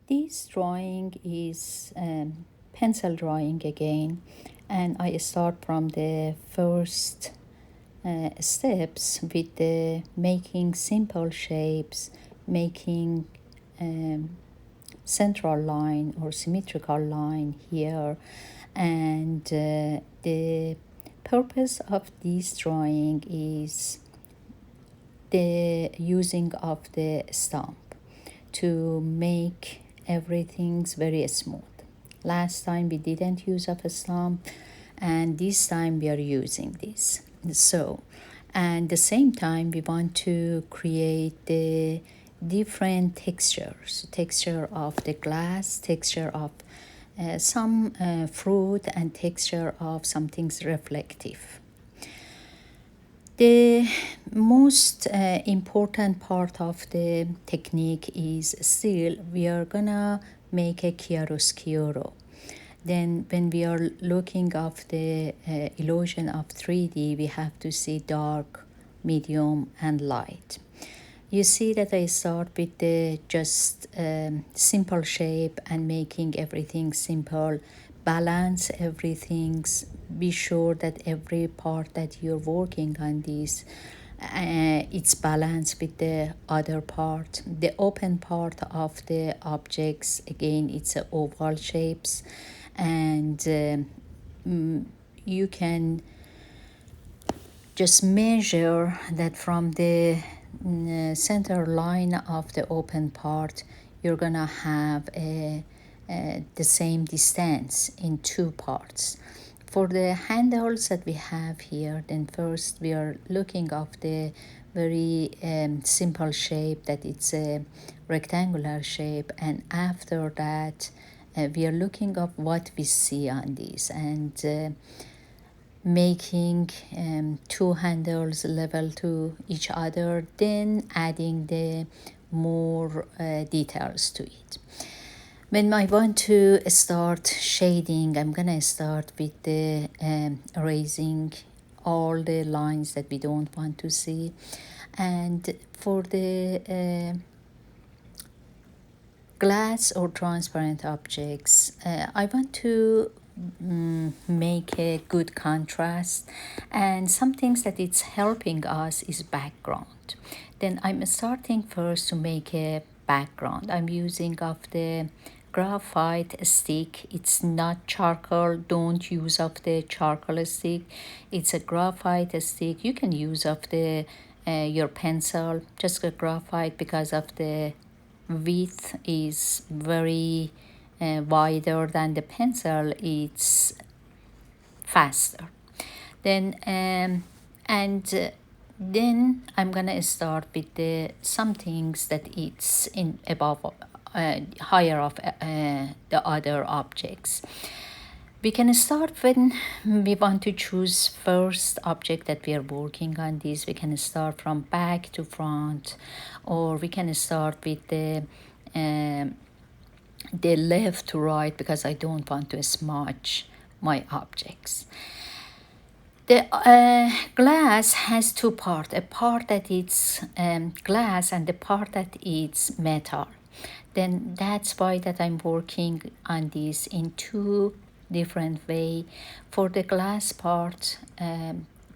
This drawing is pencil drawing again, and I start from the first steps with the making simple shapes, making central line or symmetrical line here, and the purpose of this drawing is the using of the stamp to make everything's very smooth. Last time we didn't use of a stamp, and this time we are using this. So, and the same time we want to create the different texture of the glass, texture of some fruit, and texture of something's reflective. The most important part of the technique is still we are gonna make a chiaroscuro. Then when we are looking of the illusion of 3D, we have to see dark, medium, and light. You see that I start with the just simple shape and making everything simple, balance everything, be sure that every part that you're working on this it's balanced with the other part. The open part of the objects, again, it's oval shapes, and you can just measure that from the center line of the open part, you're gonna have the same distance in two parts. For the handles that we have here, then first we are looking of the very simple shape, that it's a rectangular shape, and after that we are looking of what we see on this, and making two handles level to each other, then adding the more details to it. When I want to start shading, I'm gonna start with the erasing all the lines that we don't want to see. And for the glass or transparent objects, I want to make a good contrast, and some things that it's helping us is background. Then I'm starting first to make a background. I'm using of the graphite stick. It's not charcoal. Don't use of the charcoal stick. It's a graphite stick. You can use of the your pencil, just a graphite, because of the width is very wider than the pencil, it's faster. Then and then I'm gonna start with the some things that it's in above higher of the other objects. We can start when we want to choose first object that we are working on this. We can start from back to front, or we can start with the left to right, because I don't want to smudge my objects. The glass has two parts, a part that it's glass and the part that it's metal. Then that's why that I'm working on this in two different way. For the glass part,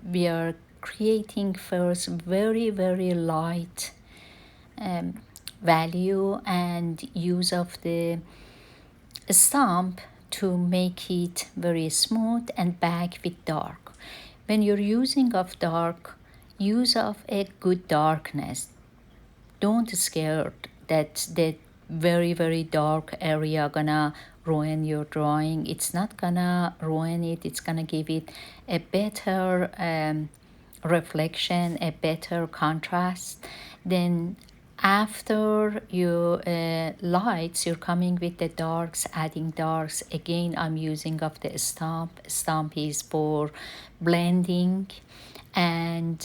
we are creating first very light value and use of the stamp to make it very smooth, and back with dark. When you're using of dark, use of a good darkness. Don't scare that the very dark area gonna ruin your drawing. It's not gonna ruin it. It's gonna give it a better reflection, a better contrast. Then after your lights, you're coming with the darks, adding darks. Again, I'm using of the stamp is for blending, and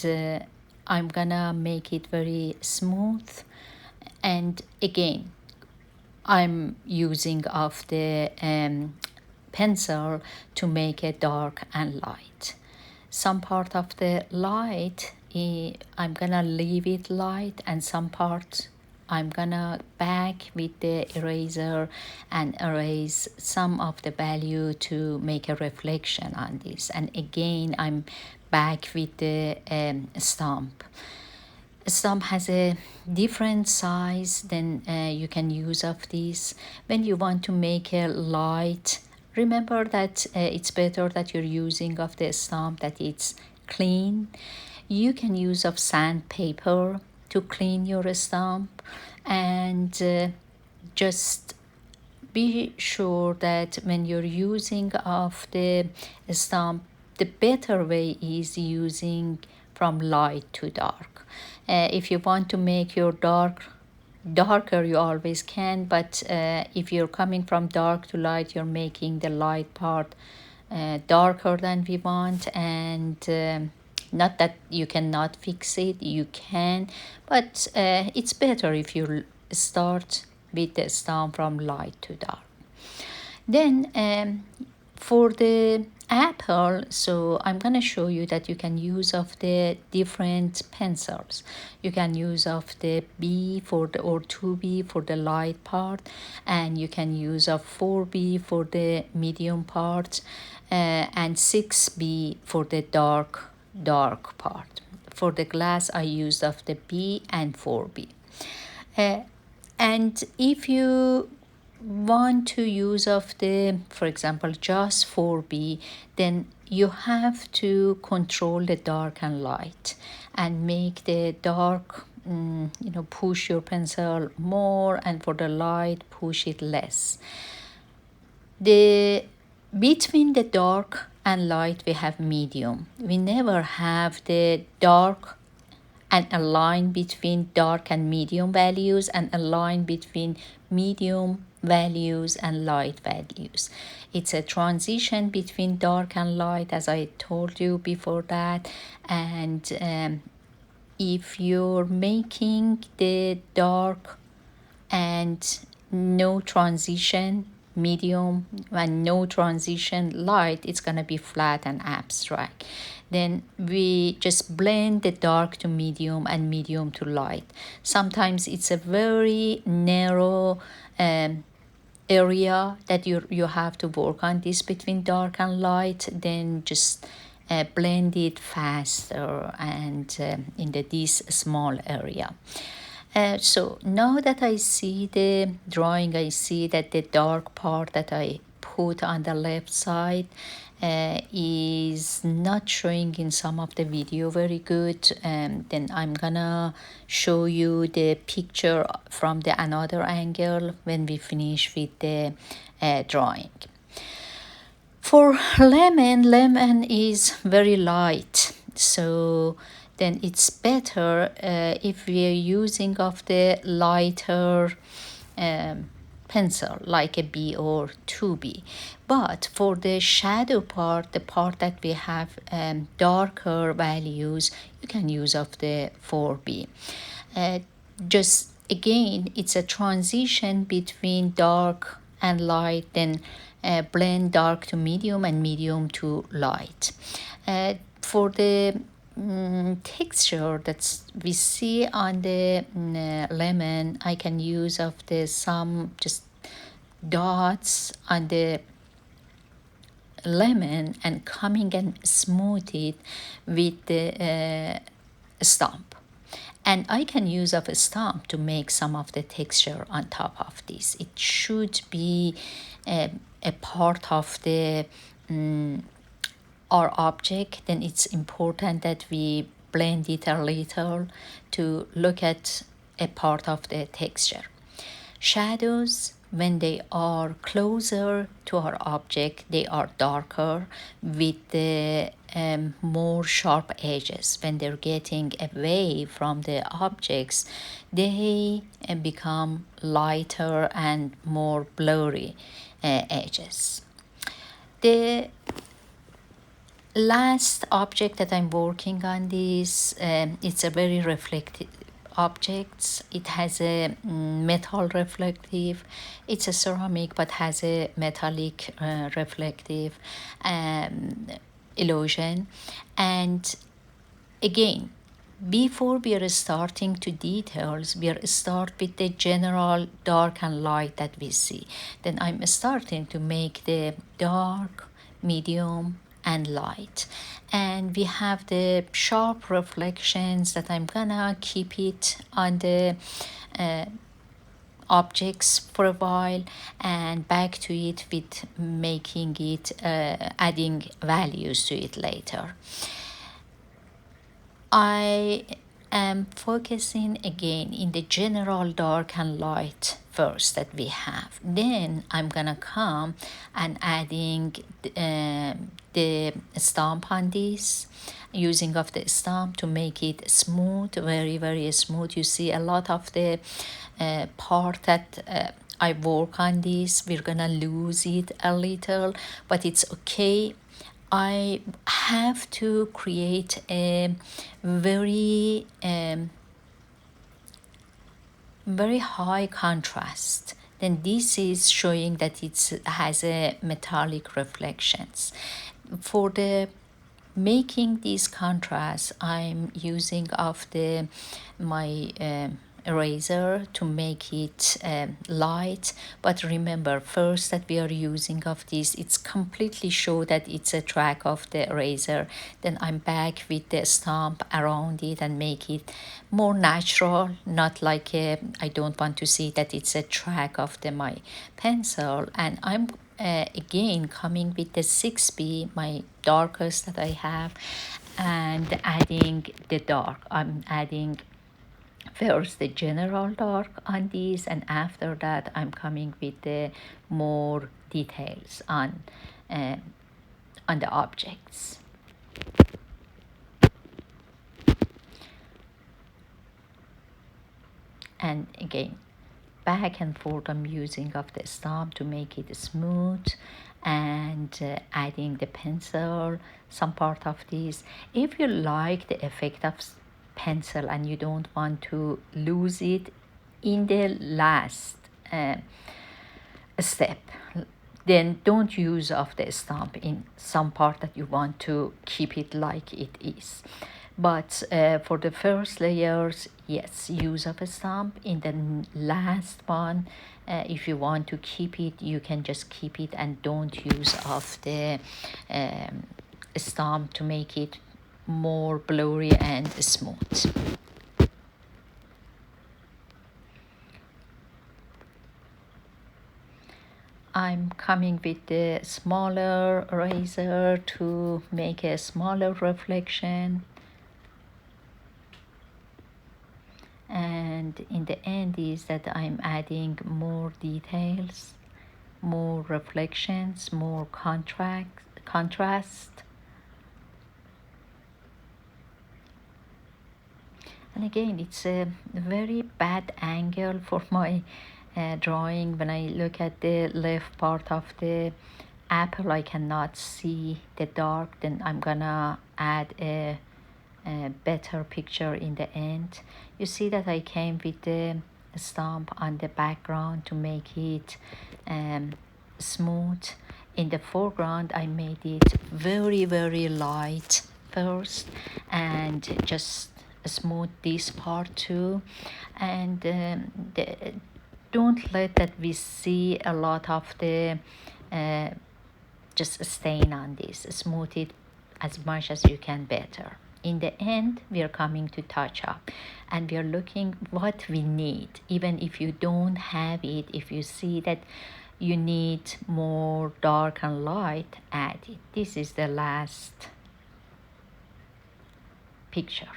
I'm gonna make it very smooth. And again, I'm using of the pencil to make it dark and light. Some part of the light I'm gonna leave it light, and some part I'm gonna back with the eraser and erase some of the value to make a reflection on this. And again, I'm back with the stamp. Stamp has a different size than you can use of this. When you want to make a light, remember that it's better that you're using of the stamp that it's clean. You can use of sandpaper to clean your stamp, and just be sure that when you're using of the stamp, the better way is using from light to dark. If you want to make your darker, you always can, but if you're coming from dark to light, you're making the light part darker than we want. And not that you cannot fix it, you can, but it's better if you start with the stamp from light to dark. Then for the apple, so I'm gonna show you that you can use of the different pencils. You can use of the B for the or 2B for the light part, and you can use of 4B for the medium part, and 6B for the dark part. For the glass, I used of the B and 4B. And if you want to use of the, for example, just 4B, then you have to control the dark and light and make the dark, push your pencil more, and for the light, push it less. The between the dark and light, we have medium. We never have the dark and a line between dark and medium values, and a line between medium values and light values. It's a transition between dark and light, as I told you before that. And if you're making the dark and no transition medium and no transition light, it's gonna be flat and abstract. Then we just blend the dark to medium and medium to light. Sometimes it's a very narrow area that you have to work on this between dark and light. Then just blend it faster and in this small area. So now that I see the drawing, I see that the dark part that I put on the left side is not showing in some of the video very good. Then I'm gonna show you the picture from the another angle when we finish with the drawing. For lemon is very light, so then it's better if we are using of the lighter pencil like a B or 2B. But for the shadow part, the part that we have darker values, you can use of the 4B. Just again, it's a transition between dark and light, then blend dark to medium and medium to light. For the texture that we see on the lemon, I can use of the some just dots on the lemon and coming and smooth it with the stamp. And I can use of a stamp to make some of the texture on top of this. It should be a part of the our object. Then it's important that we blend it a little to look at a part of the texture. Shadows, when they are closer to our object, they are darker with the more sharp edges. When they're getting away from the objects, they become lighter and more blurry edges. The last object that I'm working on this, it's a very reflective objects. It has a metal reflective. It's a ceramic but has a metallic reflective illusion. And again, before we are starting to details, we are start with the general dark and light that we see. Then I'm starting to make the dark, medium, and light. And we have the sharp reflections that I'm gonna keep it on the objects for a while and back to it with making it adding values to it later. I am focusing again in the general dark and light first that we have. Then I'm gonna come and adding the stamp on this, using of the stamp to make it smooth, very smooth. You see a lot of the part that I work on this, we're gonna lose it a little, but it's okay. I have to create a very high contrast. Then this is showing that it has a metallic reflections. For the making these contrasts, I'm using of the my eraser to make it light. But remember first that we are using of this, it's completely show that it's a track of the eraser. Then I'm back with the stamp around it and make it more natural, not like I don't want to see that it's a track of the my pencil. And I'm again coming with the 6B, my darkest that I have, and adding the dark. I'm adding first the general dark on these, and after that I'm coming with the more details on the objects. And again, back and forth I'm using of the stamp to make it smooth, and adding the pencil some part of this. If you like the effect of pencil and you don't want to lose it in the last step, then don't use of the stamp in some part that you want to keep it like it is. But for the first layers, yes, use of a stamp. In the last one, if you want to keep it, you can just keep it and don't use of the stamp to make it more blurry and smooth. I'm coming with the smaller eraser to make a smaller reflection. And in the end is that I'm adding more details, more reflections, more contrast. And again, it's a very bad angle for my drawing. When I look at the left part of the apple, I cannot see the dark. Then I'm gonna add a better picture in the end. You see that I came with the stamp on the background to make it smooth. In the foreground I made it very light first, and just smooth this part too. And don't let that we see a lot of the just stain on this. Smooth it as much as you can better. In the end, we are coming to touch up, and we are looking what we need. Even if you don't have it, if you see that you need more dark and light, add it. This is the last picture.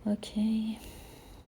Okay.